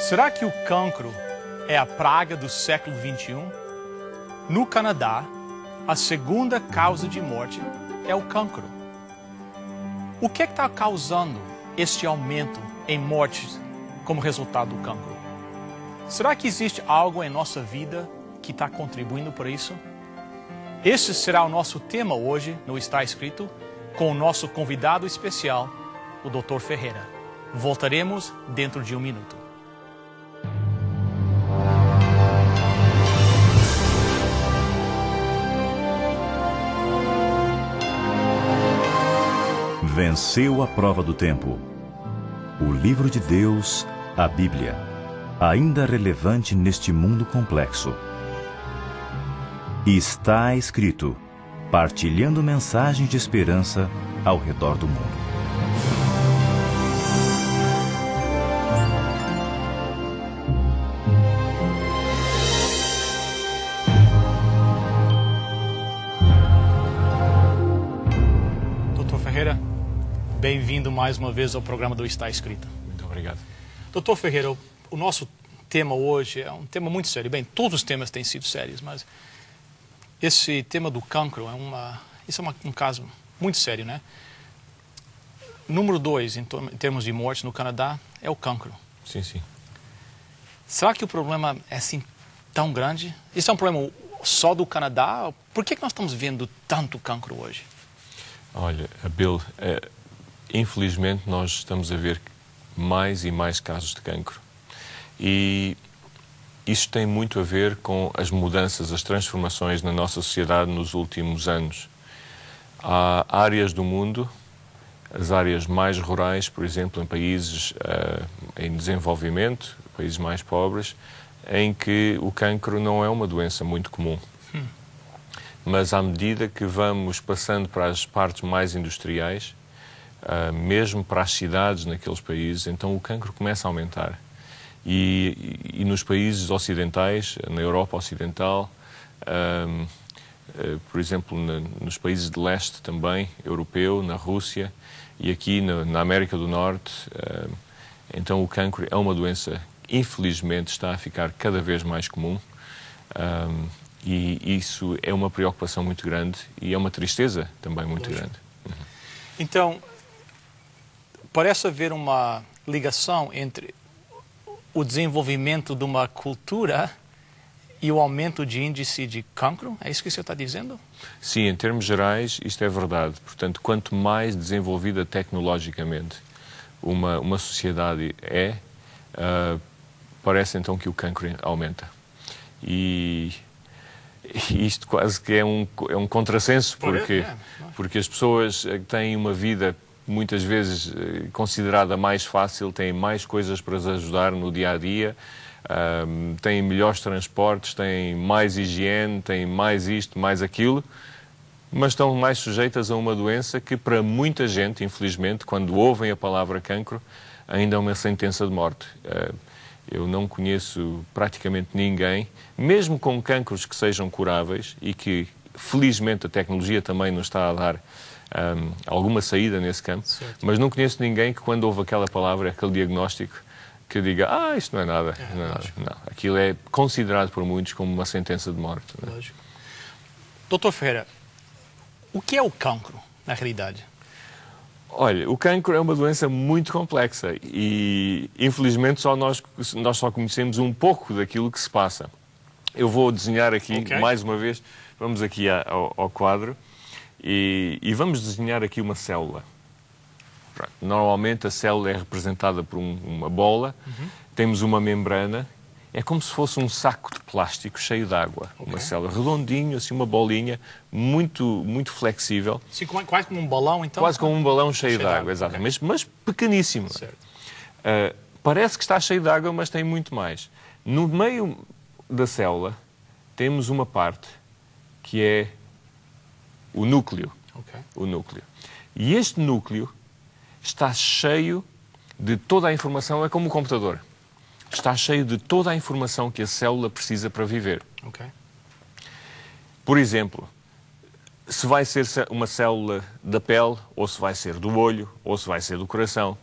Será que o cancro é a praga do século XXI? No Canadá, a segunda causa de morte é o cancro. O que está causando este aumento em mortes como resultado do cancro? Será que existe algo em nossa vida que está contribuindo para isso? Este será o nosso tema hoje no Está Escrito, com o nosso convidado especial, o Dr. Ferreira. Voltaremos dentro de um minuto. Venceu a prova do tempo. O livro de Deus, a Bíblia, ainda relevante neste mundo complexo. Está escrito, partilhando mensagens de esperança ao redor do mundo. Dr. Ferreira, bem-vindo mais uma vez ao programa do Está Escrito. Muito obrigado. Dr. Ferreira, o nosso tema hoje é um tema muito sério. Bem, todos os temas têm sido sérios, mas esse tema do cancro é um caso muito sério, né? Número 2, em termos de mortes no Canadá, é o cancro. Sim, sim. Será que o problema é assim tão grande? Isso é um problema só do Canadá? Por que nós estamos vendo tanto cancro hoje? Olha, Bill, infelizmente nós estamos a ver mais e mais casos de cancro. E isso tem muito a ver com as mudanças, as transformações na nossa sociedade nos últimos anos. Há áreas do mundo, as áreas mais rurais, por exemplo, em países em desenvolvimento, países mais pobres, em que o cancro não é uma doença muito comum. Mas à medida que vamos passando para as partes mais industriais, mesmo para as cidades naqueles países, então o cancro começa a aumentar. E nos países ocidentais, na Europa Ocidental, por exemplo, nos países de leste também, europeu, na Rússia e aqui na América do Norte, então o cancro é uma doença, infelizmente, está a ficar cada vez mais comum. E isso é uma preocupação muito grande e é uma tristeza também muito grande. Então, parece haver uma ligação entre o desenvolvimento de uma cultura e o aumento de índice de cancro? É isso que o senhor está dizendo? Sim, em termos gerais, isto é verdade. Portanto, quanto mais desenvolvida tecnologicamente uma sociedade parece então que o cancro aumenta. E isto quase que é um contrassenso, porque as pessoas têm uma vida muitas vezes considerada mais fácil, têm mais coisas para as ajudar no dia-a-dia, têm melhores transportes, têm mais higiene, têm mais isto, mais aquilo, mas estão mais sujeitas a uma doença que para muita gente, infelizmente, quando ouvem a palavra cancro, ainda é uma sentença de morte. Eu não conheço praticamente ninguém, mesmo com cancros que sejam curáveis e que, felizmente, a tecnologia também nos está a dar alguma saída nesse campo, certo. Mas não conheço ninguém que, quando ouve aquela palavra, aquele diagnóstico, que diga, isto não é nada. Não. Aquilo é considerado por muitos como uma sentença de morte. Lógico. Dr. Ferreira, o que é o cancro, na realidade? Olha, o cancro é uma doença muito complexa e, infelizmente, nós só conhecemos um pouco daquilo que se passa. Eu vou desenhar aqui, mais uma vez, vamos aqui ao quadro e vamos desenhar aqui uma célula. Normalmente a célula é representada por uma bola, temos uma membrana, é como se fosse um saco de plástico cheio de água. Uma célula redondinho, assim uma bolinha, muito flexível. Sim, quase como um balão, então? Quase como um balão cheio de água, exatamente. Mas pequeníssimo. Parece que está cheio de água, mas tem muito mais. No meio da célula temos uma parte que é o núcleo. O núcleo. E este núcleo está cheio de toda a informação, é como um computador. Está cheio de toda a informação que a célula precisa para viver. Por exemplo, se vai ser uma célula da pele, ou se vai ser do olho, ou se vai ser do coração.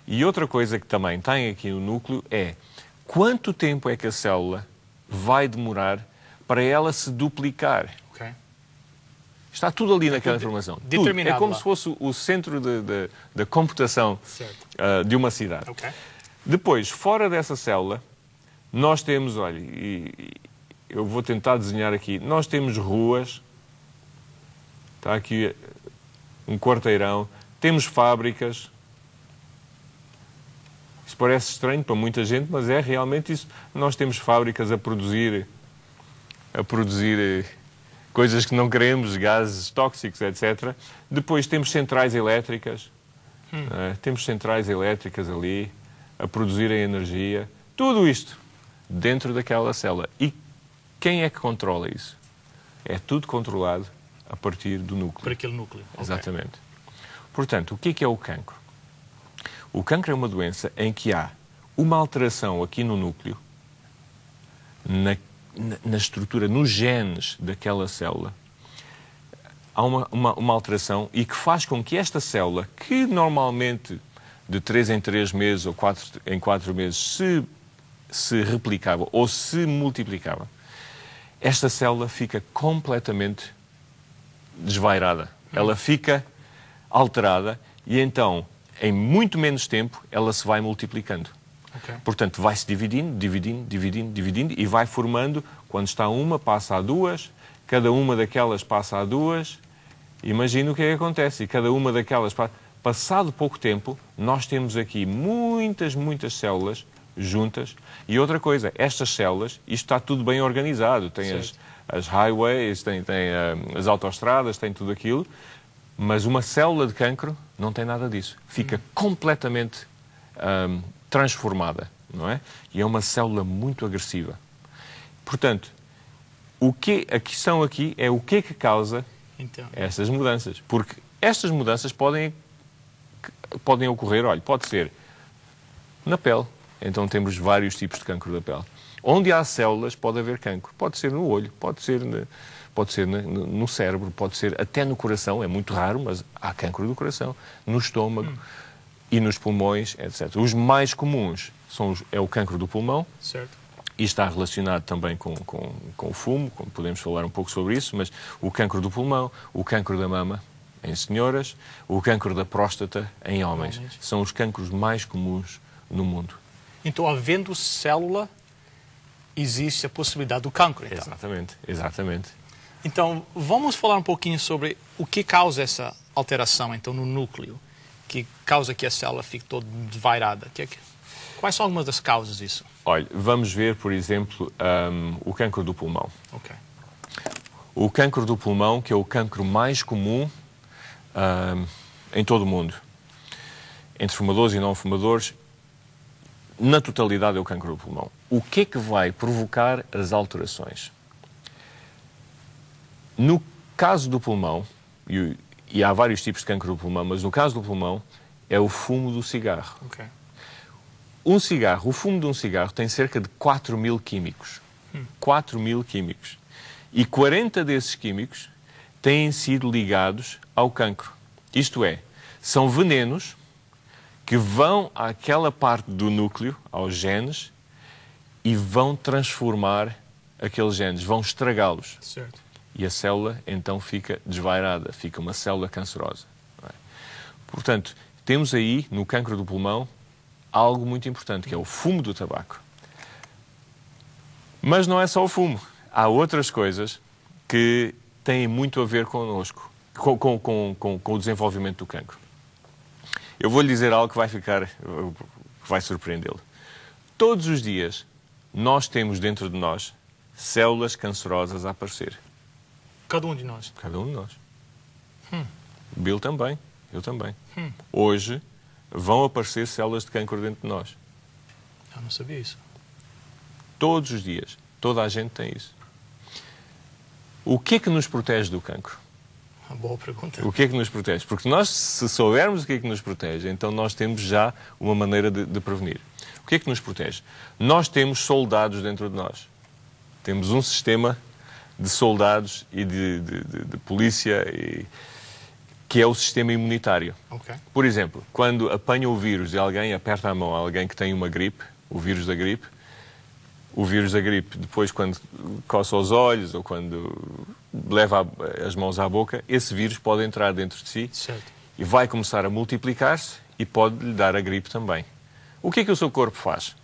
E outra coisa que também tem aqui no núcleo é quanto tempo é que a célula vai demorar para ela se duplicar. Ok. Está tudo ali naquela informação. Determinado. É como se fosse o centro da computação de uma cidade. Ok. Depois, fora dessa célula, nós temos, olha, eu vou tentar desenhar aqui, nós temos ruas, está aqui um quarteirão, temos fábricas. Isso parece estranho para muita gente, mas é realmente isso. Nós temos fábricas a produzir coisas que não queremos, gases tóxicos, etc. Depois temos centrais elétricas, temos centrais elétricas ali a produzirem energia. Tudo isto dentro daquela célula. E quem é que controla isso? É tudo controlado a partir do núcleo. Por aquele núcleo. Exatamente. Okay. Portanto, o que é o cancro? O cancro é uma doença em que há uma alteração aqui no núcleo, na estrutura, nos genes daquela célula. Há uma alteração e que faz com que esta célula, que normalmente de 3 em 3 meses ou 4 em 4 meses se replicava ou se multiplicava, esta célula fica completamente desvairada. Ela fica alterada e então, em muito menos tempo, ela se vai multiplicando. Okay. Portanto, vai-se dividindo e vai formando, quando está uma, passa a duas, cada uma daquelas passa a duas. Imagina o que é que acontece. E cada uma daquelas, passado pouco tempo, nós temos aqui muitas células juntas. E outra coisa, estas células, isto está tudo bem organizado. Tem as highways, tem as autoestradas, tem tudo aquilo. Mas uma célula de cancro não tem nada disso. Fica completamente transformada, não é? E é uma célula muito agressiva. Portanto, a questão aqui é o que é que causa estas mudanças. Porque estas mudanças podem ocorrer, olha, pode ser na pele. Então temos vários tipos de cancro da pele. Onde há células pode haver cancro. Pode ser no olho, pode ser no cérebro, pode ser até no coração, é muito raro, mas há cancro do coração, no estômago e nos pulmões, etc. Os mais comuns é o cancro do pulmão, certo. E está relacionado também com o fumo, podemos falar um pouco sobre isso, mas o cancro do pulmão, o cancro da mama em senhoras, o cancro da próstata em homens. São os cancros mais comuns no mundo. Então, havendo célula, existe a possibilidade do cancro, então. Exatamente. Então, vamos falar um pouquinho sobre o que causa essa alteração, então, no núcleo, que causa que a célula fique toda desvairada. Quais são algumas das causas disso? Olha, vamos ver, por exemplo, o cancro do pulmão. Okay. O cancro do pulmão, que é o cancro mais comum em todo o mundo. Entre fumadores e não fumadores, na totalidade é o cancro do pulmão. O que é que vai provocar as alterações? No caso do pulmão, e há vários tipos de cancro do pulmão, mas no caso do pulmão é o fumo do cigarro. Okay. O fumo de um cigarro tem cerca de 4.000 químicos. 4.000 químicos. E 40 desses químicos têm sido ligados ao cancro. Isto é, são venenos que vão àquela parte do núcleo, aos genes, e vão transformar aqueles genes, vão estragá-los. Certo. E a célula, então, fica desvairada, fica uma célula cancerosa. Não é? Portanto, temos aí, no cancro do pulmão, algo muito importante, que é o fumo do tabaco. Mas não é só o fumo. Há outras coisas que têm muito a ver connosco, com o desenvolvimento do cancro. Eu vou-lhe dizer algo que vai surpreendê-lo. Todos os dias, nós temos dentro de nós células cancerosas a aparecer. Cada um de nós? Cada um de nós. Bill também, eu também. Hoje vão aparecer células de cancro dentro de nós. Eu não sabia isso. Todos os dias. Toda a gente tem isso. O que é que nos protege do cancro? Uma boa pergunta. O que é que nos protege? Porque nós, se soubermos o que é que nos protege, então nós temos já uma maneira de prevenir. O que é que nos protege? Nós temos soldados dentro de nós. Temos um sistema de soldados e de polícia, que é o sistema imunitário. Okay. Por exemplo, quando apanha o vírus e alguém aperta a mão a alguém que tem uma gripe, o vírus da gripe, o vírus da gripe, depois quando coça os olhos ou quando leva as mãos à boca, esse vírus pode entrar dentro de si e vai começar a multiplicar-se e pode lhe dar a gripe também. O que é que o seu corpo faz?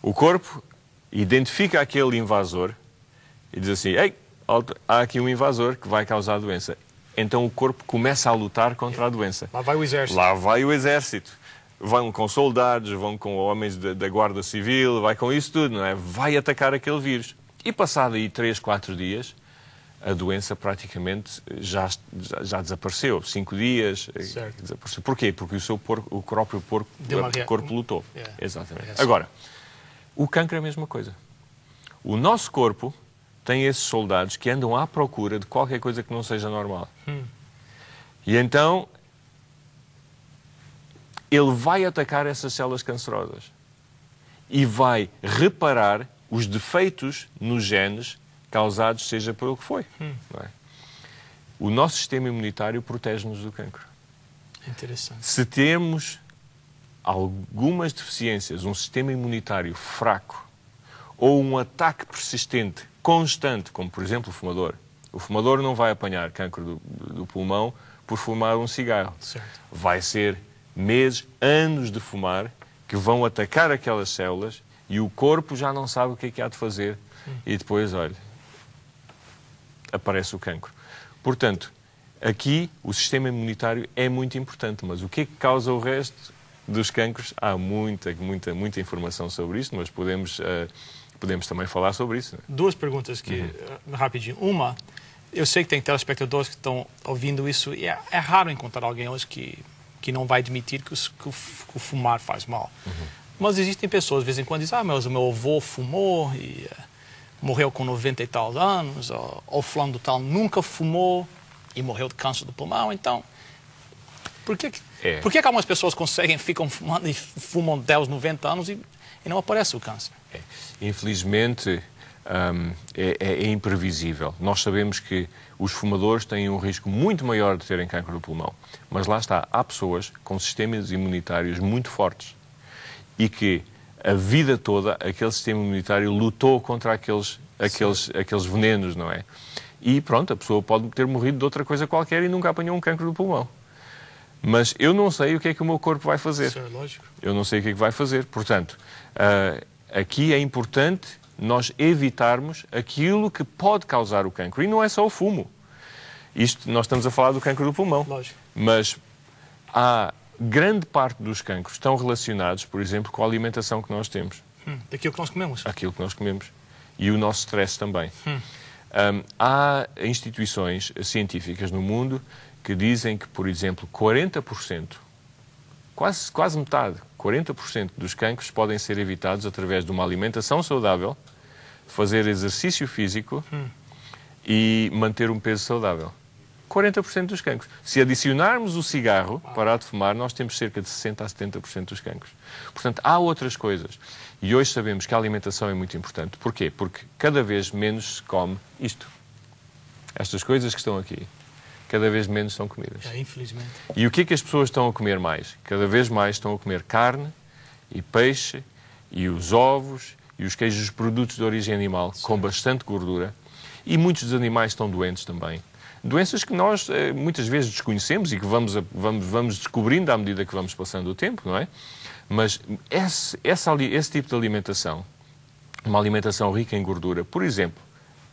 O corpo identifica aquele invasor e diz assim, ei, há aqui um invasor que vai causar a doença. Então o corpo começa a lutar contra a doença. Lá vai o exército. Lá vai o exército. Vão com soldados, vão com homens da Guarda Civil, vai com isso tudo, não é? Vai atacar aquele vírus. E passado aí 3, 4 dias, a doença praticamente já desapareceu. 5 dias, desapareceu. Porquê? Porque o próprio corpo lutou. Exatamente. Agora, o cancro é a mesma coisa. O nosso corpo tem esses soldados que andam à procura de qualquer coisa que não seja normal. E então ele vai atacar essas células cancerosas e vai reparar os defeitos nos genes causados, seja pelo que foi. Não é? O nosso sistema imunitário protege-nos do cancro. Interessante. Se temos algumas deficiências, um sistema imunitário fraco ou um ataque persistente, constante, como por exemplo o fumador não vai apanhar cancro do pulmão por fumar um cigarro. Vai ser meses, anos de fumar que vão atacar aquelas células e o corpo já não sabe o que é que há de fazer e depois, olha, aparece o cancro. Portanto, aqui o sistema imunitário é muito importante, mas o que é que causa o resto dos cancros? Há muita informação sobre isso, mas podemos também falar sobre isso. Né? 2 perguntas aqui, rapidinho. Uma, eu sei que tem telespectadores que estão ouvindo isso e é raro encontrar alguém hoje que não vai admitir que o fumar faz mal. Mas existem pessoas, de vez em quando, dizem, mas o meu avô fumou e morreu com 90 e tal anos, ou fulano do tal nunca fumou e morreu de câncer do pulmão. Então, por que algumas pessoas ficam fumando e fumam 10, 90 anos e não aparece o câncer? Infelizmente, é imprevisível. Nós sabemos que os fumadores têm um risco muito maior de terem cancro do pulmão. Mas lá está, há pessoas com sistemas imunitários muito fortes e que a vida toda aquele sistema imunitário lutou contra aqueles venenos, não é? E pronto, a pessoa pode ter morrido de outra coisa qualquer e nunca apanhou um cancro do pulmão. Mas eu não sei o que é que o meu corpo vai fazer. Isso é lógico. Eu não sei o que é que vai fazer. Portanto, aqui é importante nós evitarmos aquilo que pode causar o cancro. E não é só o fumo. Nós estamos a falar do cancro do pulmão. Lógico. Mas há grande parte dos cancros estão relacionados, por exemplo, com a alimentação que nós temos. Daquilo que nós comemos. Aquilo que nós comemos. E o nosso stress também. Há instituições científicas no mundo que dizem que, por exemplo, 40%, quase metade, 40% dos cancros podem ser evitados através de uma alimentação saudável, fazer exercício físico e manter um peso saudável. 40% dos cancros. Se adicionarmos o cigarro, parar de fumar, nós temos cerca de 60% a 70% dos cancros. Portanto, há outras coisas. E hoje sabemos que a alimentação é muito importante. Porquê? Porque cada vez menos se come isto. Estas coisas que estão aqui, cada vez menos são comidas. Infelizmente. E o que é que as pessoas estão a comer mais? Cada vez mais estão a comer carne e peixe e os ovos e os queijos, os produtos de origem animal, com bastante gordura. E muitos dos animais estão doentes também. Doenças que nós muitas vezes desconhecemos e que vamos descobrindo à medida que vamos passando o tempo, não é? Mas esse tipo de alimentação, uma alimentação rica em gordura, por exemplo,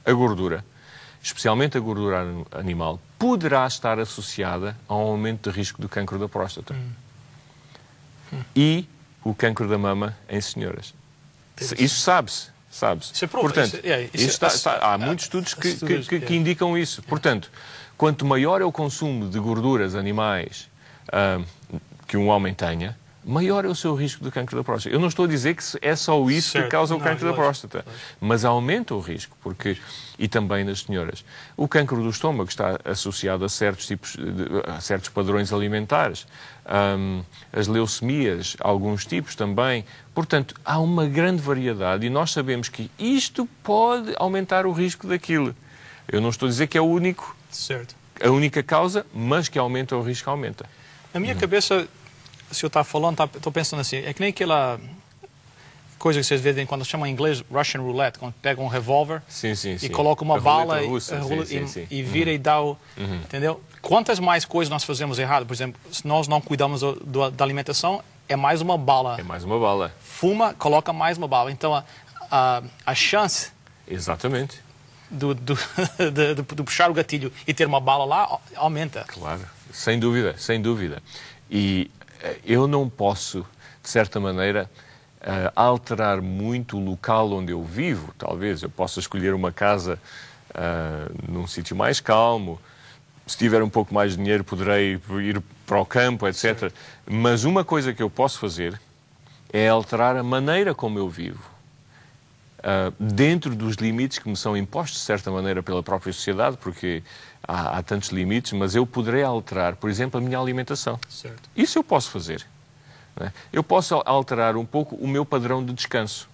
a gordura, especialmente a gordura animal, poderá estar associada a um aumento de risco do cancro da próstata. E o cancro da mama em senhoras. Isso sabe-se. Isso é portanto, há muitos estudos que indicam isso. Portanto, quanto maior é o consumo de gorduras animais que um homem tenha, maior é o seu risco do cancro da próstata. Eu não estou a dizer que é só isso que causa o cancro da próstata, mas aumenta o risco, e também nas senhoras. O cancro do estômago está associado a certos padrões alimentares, as leucemias, alguns tipos também. Portanto, há uma grande variedade e nós sabemos que isto pode aumentar o risco daquilo. Eu não estou a dizer que é a única causa, mas que aumenta o risco, aumenta. Na minha cabeça, o senhor está falando, estou pensando assim, é que nem coisa que vocês veem quando chamam em inglês Russian Roulette, quando pega um revólver Sim. e coloca uma bala russa, e vira e dá o... Entendeu? Quantas mais coisas nós fazemos errado? Por exemplo, se nós não cuidamos da alimentação, é mais uma bala. É mais uma bala. Fuma, coloca mais uma bala. Então, a chance... Exatamente. de puxar o gatilho e ter uma bala lá aumenta. Claro, sem dúvida, sem dúvida. E eu não posso, de certa maneira, alterar muito o local onde eu vivo. Talvez eu possa escolher uma casa num sítio mais calmo. Se tiver um pouco mais de dinheiro, poderei ir para o campo, etc. Sim. Mas uma coisa que eu posso fazer é alterar a maneira como eu vivo. Dentro dos limites que me são impostos, de certa maneira, pela própria sociedade, porque há tantos limites, mas eu poderei alterar, por exemplo, a minha alimentação. Certo. Isso eu posso fazer. Não é? Eu posso alterar um pouco o meu padrão de descanso.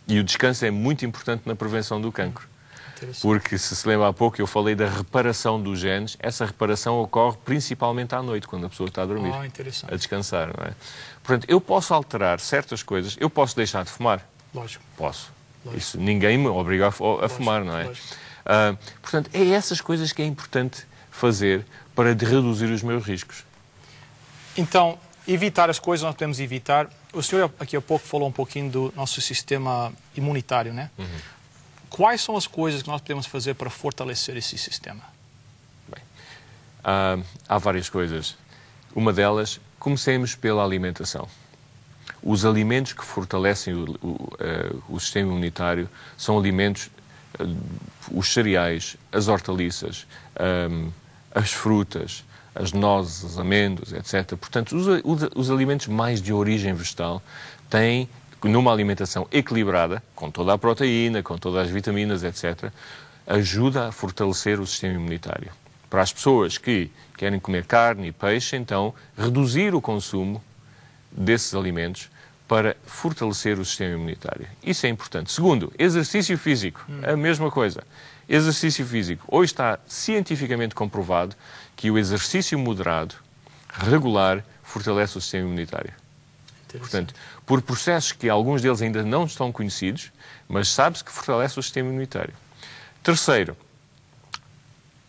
E o descanso é muito importante na prevenção do cancro. Porque, se lembra há pouco, eu falei da reparação dos genes. Essa reparação ocorre principalmente à noite, quando a pessoa está a dormir, a descansar. Não é? Portanto, eu posso alterar certas coisas. Eu posso deixar de fumar. Lógico. Posso. Lógico. Isso ninguém me obriga a fumar, não é? Portanto, é essas coisas que é importante fazer para reduzir os meus riscos. Então, evitar as coisas nós podemos evitar. O senhor aqui há pouco falou um pouquinho do nosso sistema imunitário, né? Quais são as coisas que nós podemos fazer para fortalecer esse sistema? Bem, há várias coisas. Uma delas, comecemos pela alimentação. Os alimentos que fortalecem o sistema imunitário são alimentos, os cereais, as hortaliças, as frutas, as nozes, as amêndoas, etc. Portanto, os alimentos mais de origem vegetal têm, numa alimentação equilibrada, com toda a proteína, com todas as vitaminas, etc., ajuda a fortalecer o sistema imunitário. Para as pessoas que querem comer carne e peixe, então, reduzir o consumo desses alimentos para fortalecer o sistema imunitário. Isso é importante. Segundo, exercício físico. A mesma coisa. Exercício físico. Hoje está cientificamente comprovado que o exercício moderado, regular, fortalece o sistema imunitário. Portanto, por processos que alguns deles ainda não estão conhecidos, mas sabe-se que fortalece o sistema imunitário. Terceiro,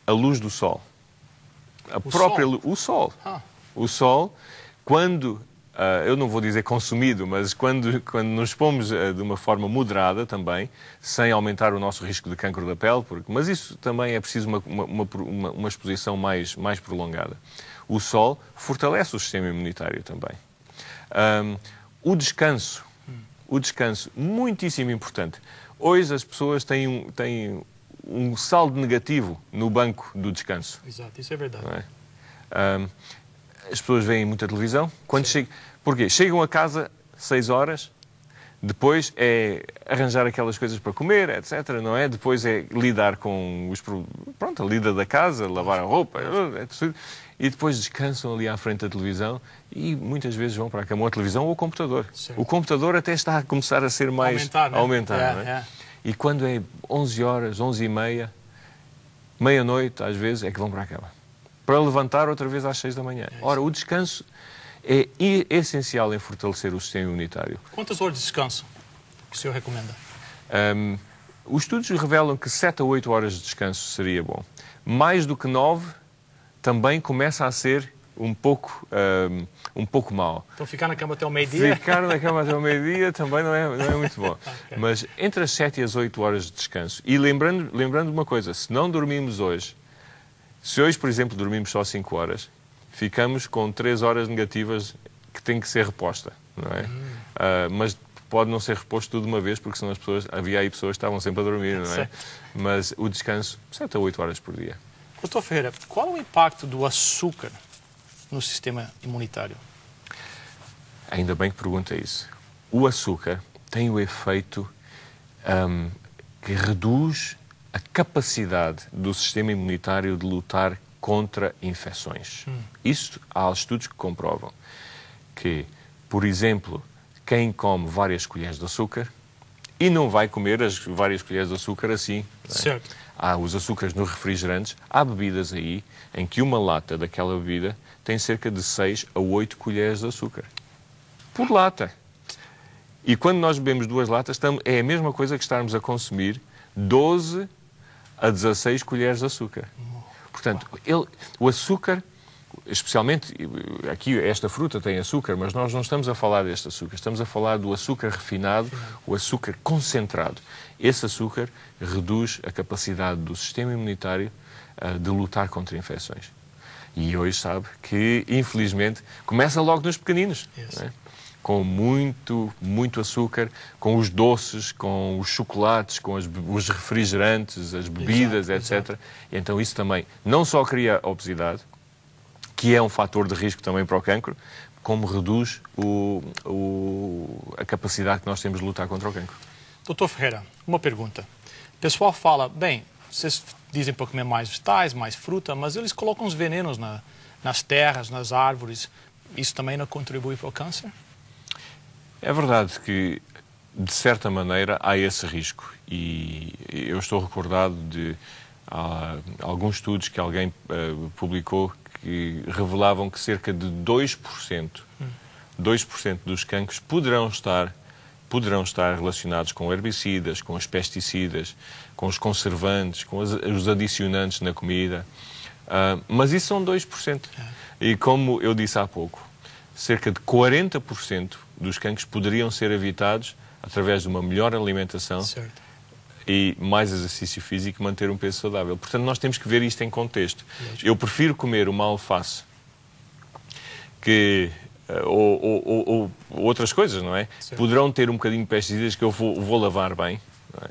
a luz do sol. O sol. O sol, quando, eu não vou dizer consumido, mas quando nos expomos de uma forma moderada também, sem aumentar o nosso risco de cancro da pele, mas isso também é preciso uma exposição mais prolongada. O sol fortalece o sistema imunitário também. O descanso, muitíssimo importante. Hoje as pessoas têm um saldo negativo no banco do descanso. Exato, isso é verdade. Não é? As pessoas veem muita televisão. Porquê? Chegam a casa 6 horas, depois é arranjar aquelas coisas para comer, etc. Não é? Depois é lidar com a lida da casa, lavar a roupa, e depois descansam ali à frente da televisão e muitas vezes vão para a cama ou a televisão ou o computador. Certo. O computador até está a começar a ser mais... aumentar, não é? E quando é 11 horas, 11h30, meia-noite, às vezes, é que vão para a cama. Para levantar outra vez às 6 da manhã. Ora, o descanso é essencial em fortalecer o sistema imunitário. Quantas horas de descanso que o senhor recomenda? Os estudos revelam que 7 a 8 horas de descanso seria bom. Mais do que 9 também começa a ser um pouco mau. Então ficar na cama até o meio-dia? Ficar na cama até o meio-dia também não é muito bom. Okay. Mas entre as 7 e as 8 horas de descanso. E lembrando uma coisa, se não dormimos hoje, se hoje, por exemplo, dormimos só 5 horas, ficamos com 3 horas negativas que têm que ser reposta, não é? Mas pode não ser reposto tudo de uma vez, porque senão havia aí pessoas que estavam sempre a dormir, não é? Mas o descanso, 7 a 8 horas por dia. Doutor Ferreira, qual é o impacto do açúcar no sistema imunitário? Ainda bem que pergunta isso. O açúcar tem o efeito que reduz a capacidade do sistema imunitário de lutar contra infecções. Isso há estudos que comprovam que, por exemplo, quem come várias colheres de açúcar e não vai comer as várias colheres de açúcar assim. Certo. Há os açúcares nos refrigerantes, há bebidas aí em que uma lata daquela bebida tem cerca de 6 a 8 colheres de açúcar. Por lata. E quando nós bebemos 2 latas, é a mesma coisa que estarmos a consumir 12 a 16 colheres de açúcar. Portanto, o açúcar, especialmente, aqui esta fruta tem açúcar, mas nós não estamos a falar deste açúcar, estamos a falar do açúcar refinado, o açúcar concentrado. Esse açúcar reduz a capacidade do sistema imunitário de lutar contra infecções. E hoje sabe que, infelizmente, começa logo nos pequeninos, não é? Com muito açúcar, com os doces, com os chocolates, com os refrigerantes, as bebidas, etc. Exato. E então isso também não só cria obesidade, que é um fator de risco também para o cancro, como reduz a capacidade que nós temos de lutar contra o cancro. Doutor Ferreira, uma pergunta. O pessoal fala, bem, vocês dizem para comer mais vegetais, mais fruta, mas eles colocam os venenos nas terras, nas árvores. Isso também não contribui para o câncer? É verdade que, de certa maneira, há esse risco. E eu estou recordado de alguns estudos que alguém publicou que revelavam que cerca de 2% dos cancros poderão estar relacionados com herbicidas, com os pesticidas, com os conservantes, com os adicionantes na comida. Mas isso são 2%. E como eu disse há pouco, cerca de 40% dos cancros poderiam ser evitados através de uma melhor alimentação. Certo. E mais exercício físico e manter um peso saudável. Portanto, nós temos que ver isto em contexto. Eu prefiro comer uma alface ou outras coisas, não é? Certo. Poderão ter um bocadinho de pesticidas que eu vou lavar bem, não é?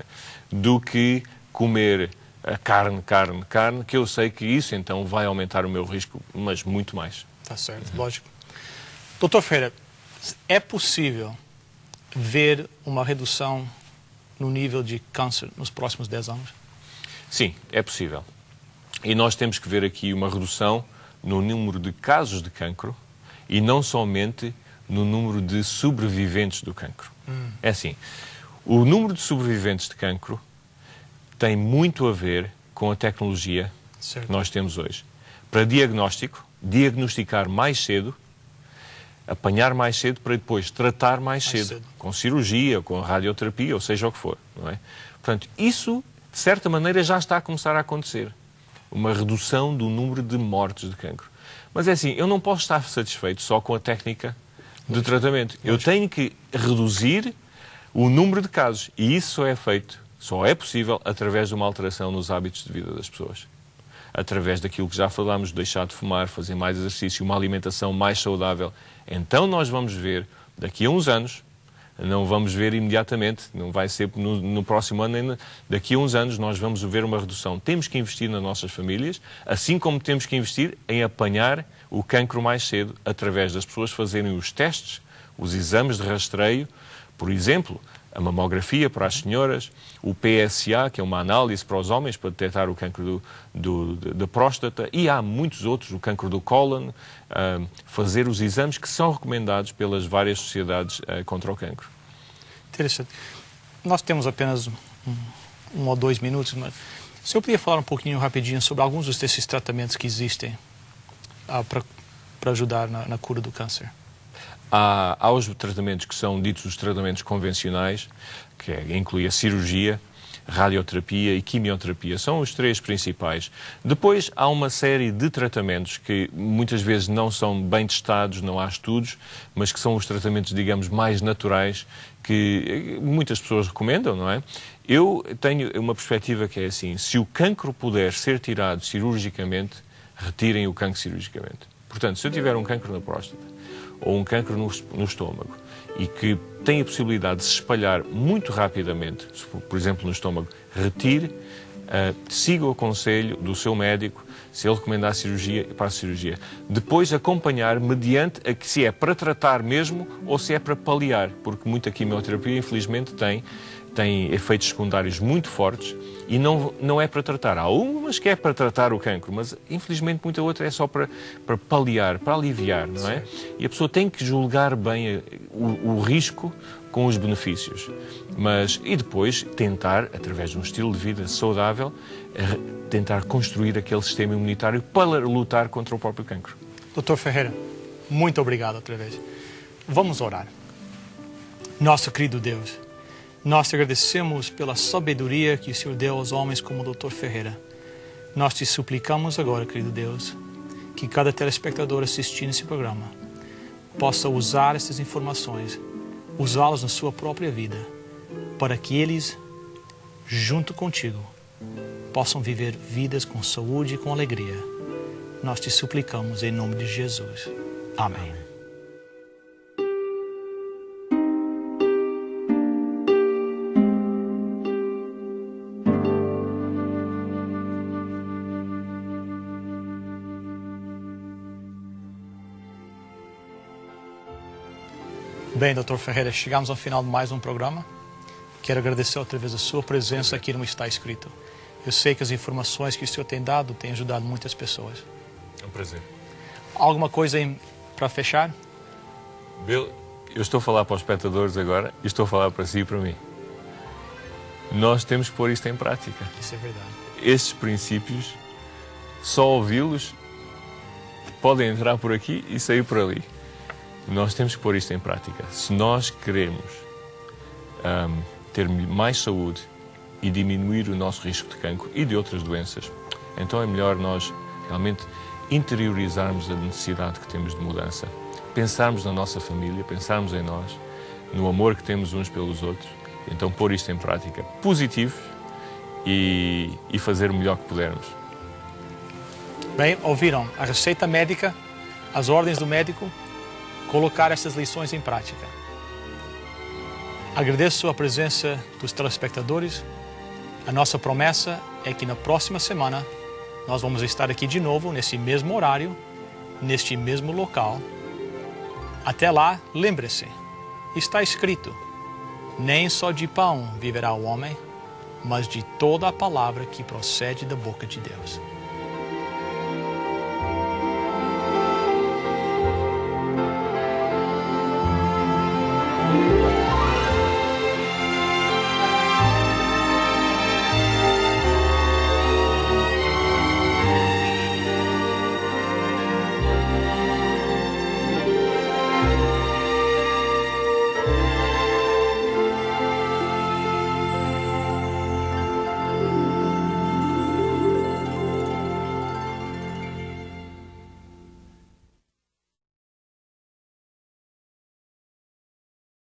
Do que comer a carne, que eu sei que isso então vai aumentar o meu risco, mas muito mais. Está certo, lógico. Doutor Ferreira, é possível ver uma redução no nível de câncer nos próximos 10 anos? Sim, é possível. E nós temos que ver aqui uma redução no número de casos de cancro e não somente no número de sobreviventes do cancro. É assim, o número de sobreviventes de cancro tem muito a ver com a tecnologia que nós temos hoje. Para diagnosticar mais cedo, apanhar mais cedo para depois tratar mais cedo, com cirurgia, com radioterapia, ou seja o que for, não é? Portanto, isso, de certa maneira, já está a começar a acontecer. Uma redução do número de mortes de cancro. Mas é assim, eu não posso estar satisfeito só com a técnica de tratamento. Eu tenho que reduzir o número de casos. E isso só é possível através de uma alteração nos hábitos de vida das pessoas. Através daquilo que já falámos, deixar de fumar, fazer mais exercício, uma alimentação mais saudável. Então nós vamos ver, daqui a uns anos, não vamos ver imediatamente, não vai ser no próximo ano, ainda, daqui a uns anos nós vamos ver uma redução. Temos que investir nas nossas famílias, assim como temos que investir em apanhar o cancro mais cedo, através das pessoas fazerem os testes, os exames de rastreio, por exemplo, a mamografia para as senhoras, o PSA, que é uma análise para os homens para detectar o cancro da próstata, e há muitos outros, o cancro do cólon, fazer os exames que são recomendados pelas várias sociedades contra o cancro. Interessante. Nós temos apenas 1 ou 2 minutos, mas o senhor podia falar um pouquinho rapidinho sobre alguns desses tratamentos que existem para ajudar na cura do câncer? Há os tratamentos que são ditos os tratamentos convencionais, que inclui a cirurgia, radioterapia e quimioterapia. São os 3 principais. Depois há uma série de tratamentos que muitas vezes não são bem testados, não há estudos, mas que são os tratamentos, digamos, mais naturais, que muitas pessoas recomendam, não é? Eu tenho uma perspectiva que é assim: se o cancro puder ser tirado cirurgicamente, retirem o cancro cirurgicamente. Portanto, se eu tiver um cancro na próstata, ou um cancro no estômago, e que tem a possibilidade de se espalhar muito rapidamente, por exemplo, no estômago, retire, siga o conselho do seu médico, se ele recomendar a cirurgia, para a cirurgia. Depois acompanhar mediante se é para tratar mesmo ou se é para paliar, porque muita quimioterapia, infelizmente, tem efeitos secundários muito fortes e não é para tratar. Há umas que é para tratar o cancro, mas infelizmente muita outra é só para paliar, para aliviar, não é? E a pessoa tem que julgar bem o risco com os benefícios. E depois tentar, através de um estilo de vida saudável, tentar construir aquele sistema imunitário para lutar contra o próprio cancro. Dr. Ferreira, muito obrigado outra vez. Vamos orar. Nosso querido Deus, nós te agradecemos pela sabedoria que o Senhor deu aos homens como o Dr. Ferreira. Nós te suplicamos agora, querido Deus, que cada telespectador assistindo esse programa possa usar essas informações, usá-las na sua própria vida, para que eles, junto contigo, possam viver vidas com saúde e com alegria. Nós te suplicamos em nome de Jesus. Amém. Bem, Dr. Ferreira, chegamos ao final de mais um programa. Quero agradecer outra vez a sua presença aqui no Está Escrito. Eu sei que as informações que o senhor tem dado têm ajudado muitas pessoas. É um prazer. Alguma coisa para fechar? Bill, eu estou a falar para os espectadores agora e estou a falar para si e para mim. Nós temos que pôr isto em prática. Isso é verdade. Estes princípios, só ouvi-los, podem entrar por aqui e sair por ali. Nós temos que pôr isto em prática. Se nós queremos ter mais saúde e diminuir o nosso risco de cancro e de outras doenças, então é melhor nós realmente interiorizarmos a necessidade que temos de mudança, pensarmos na nossa família, pensarmos em nós, no amor que temos uns pelos outros, então pôr isto em prática, positivo e fazer o melhor que pudermos. Bem, ouviram a receita médica, as ordens do médico, colocar essas lições em prática. Agradeço a presença dos telespectadores. A nossa promessa é que na próxima semana nós vamos estar aqui de novo, nesse mesmo horário, neste mesmo local. Até lá, lembre-se, está escrito: nem só de pão viverá o homem, mas de toda a palavra que procede da boca de Deus.